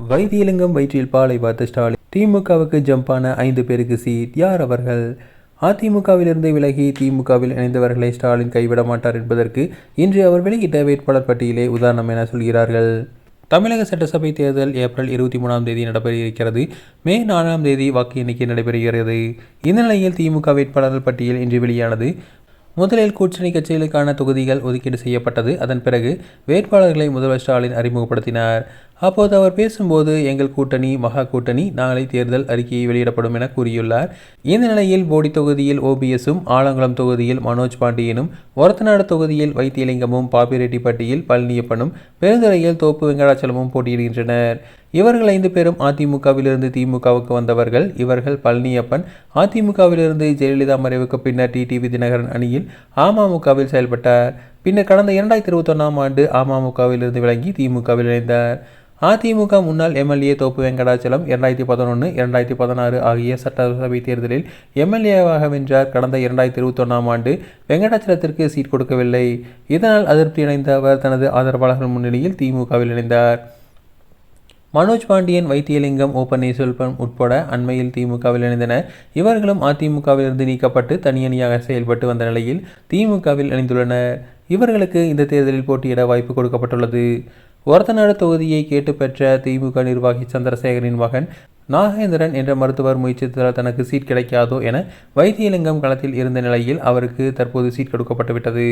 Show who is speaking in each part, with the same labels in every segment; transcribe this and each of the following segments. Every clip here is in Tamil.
Speaker 1: வைத்தியலிங்கம் வயிற்றில் பாலை பார்த்த ஸ்டாலின் திமுகவுக்கு ஜம்பான 5 பேருக்கு சீட். யார் அவர்கள்? அதிமுகவிலிருந்து விலகி திமுகவில் இணைந்தவர்களை ஸ்டாலின் கைவிட மாட்டார் என்பதற்கு இன்று அவர் வெளியிட்ட வேட்பாளர் பட்டியலே உதாரணம் என சொல்கிறார்கள். தமிழக சட்டசபை தேர்தல் ஏப்ரல் 23ஆம் தேதி நடைபெற இருக்கிறது. மே 4ஆம் தேதி வாக்கு எண்ணிக்கை நடைபெறுகிறது. இந்த நிலையில் திமுக வேட்பாளர்கள் பட்டியல் இன்று வெளியானது. முதலில் கூட்டணி கட்சிகளுக்கான தொகுதிகள் ஒதுக்கீடு செய்யப்பட்டது. அதன் பிறகு வேட்பாளர்களை முதல்வர் ஸ்டாலின் அறிமுகப்படுத்தினார். அப்போது அவர் பேசும்போது, எங்கள் கூட்டணி மகா கூட்டணி, நாளை தேர்தல் அறிக்கையை வெளியிடப்படும் என கூறியுள்ளார். இந்த நிலையில் போடி தொகுதியில் ஓபிஎஸும், ஆலங்குளம் தொகுதியில் மனோஜ் பாண்டியனும், ஒரத்தநாடு தொகுதியில் வைத்தியலிங்கமும், பாப்பிரெட்டிப்பட்டியில் பழனியப்பனும், பெருந்துறையில் தோப்பு வெங்கடாச்சலமும் போட்டியிடுகின்றனர். இவர்கள் 5 பேரும் அதிமுகவிலிருந்து திமுகவுக்கு வந்தவர்கள். இவர்கள் பழனியப்பன் அதிமுகவிலிருந்து ஜெயலலிதா மறைவுக்கு பின்னர் டிடிவி தினகரன் அணியில் அமமுகவில் செயல்பட்டார். பின்னர் கடந்த 2021ஆம் ஆண்டு அமமுகவிலிருந்து விலகி திமுகவில் இணைந்தார். அதிமுக முன்னாள் எம்எல்ஏ தோப்பு வெங்கடாச்சலம் 2011, 2016 ஆகிய சட்டசபை தேர்தலில் எம்எல்ஏவாக வென்றார். கடந்த 2021ஆம் ஆண்டு வெங்கடாச்சலத்திற்கு சீட் கொடுக்கவில்லை. இதனால் அதிருப்தி அடைந்த அவர் தனது ஆதரவாளர்கள் முன்னிலையில் திமுகவில் இணைந்தார். மனோஜ் பாண்டியன், வைத்தியலிங்கம், ஓ பன்னீர்செல்வம் உட்பட அண்மையில் திமுகவில் இணைந்தனர். இவர்களும் அதிமுகவிலிருந்து நீக்கப்பட்டு தனியணியாக செயல்பட்டு வந்த நிலையில் திமுகவில் இணைந்துள்ளனர். இவர்களுக்கு இந்த தேர்தலில் போட்டியிட வாய்ப்பு கொடுக்கப்பட்டுள்ளது. ஒரத்தநாடு தொகுதியை கேட்டு பெற்ற திமுக நிர்வாகி சந்திரசேகரின் மகன் நாகேந்திரன் என்ற மருத்துவர் முயற்சித்தால் தனக்கு சீட் கிடைக்காதோ என வைத்தியலிங்கம் களத்தில் இருந்த நிலையில் அவருக்கு தற்போது சீட் கொடுக்கப்பட்டுவிட்டது.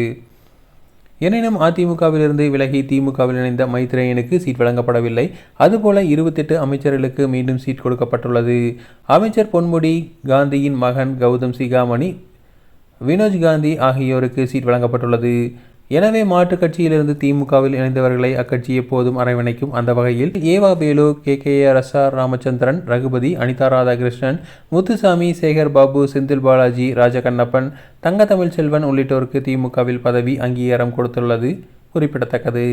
Speaker 1: எனினும் அதிமுகவிலிருந்து விலகி திமுகவில் இணைந்த மைத்ரேயனுக்கு சீட் வழங்கப்படவில்லை. அதுபோல 28 அமைச்சர்களுக்கு மீண்டும் சீட் கொடுக்கப்பட்டுள்ளது. அமைச்சர் பொன்முடி காந்தியின் மகன் கௌதம் சிகாமணி, வினோஜ் காந்தி ஆகியோருக்கு சீட் வழங்கப்பட்டுள்ளது. எனவே மாற்றுக் கட்சியிலிருந்து திமுகவில் இணைந்தவர்களை அக்கட்சி எப்போதும் அரவணைக்கும். அந்த வகையில் ஏவா வேலு, KKR ராமச்சந்திரன், ரகுபதி, அனிதா ராதாகிருஷ்ணன், முத்துசாமி, சேகர் பாபு, செந்தில் பாலாஜி, ராஜகண்ணப்பன், தங்கத்தமிழ் செல்வன் உள்ளிட்டோருக்கு திமுகவில் பதவி அங்கீகாரம் கொடுத்துள்ளது குறிப்பிடத்தக்கது.